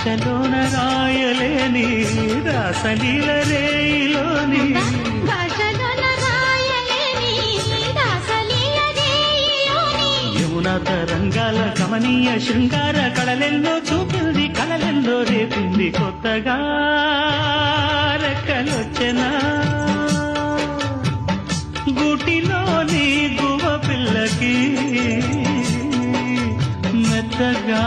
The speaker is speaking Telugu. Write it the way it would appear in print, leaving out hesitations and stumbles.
భాషలోన రాయలేని రాసలీల రేయిలోని యమునా తరంగాల కమనీయ శృంగార కళలెన్నో చూపింది కళలెన్నో రేపింది కొత్తగా రెక్కలొచ్చెనా గూటిలోని గువ పిల్లకి మెత్తగా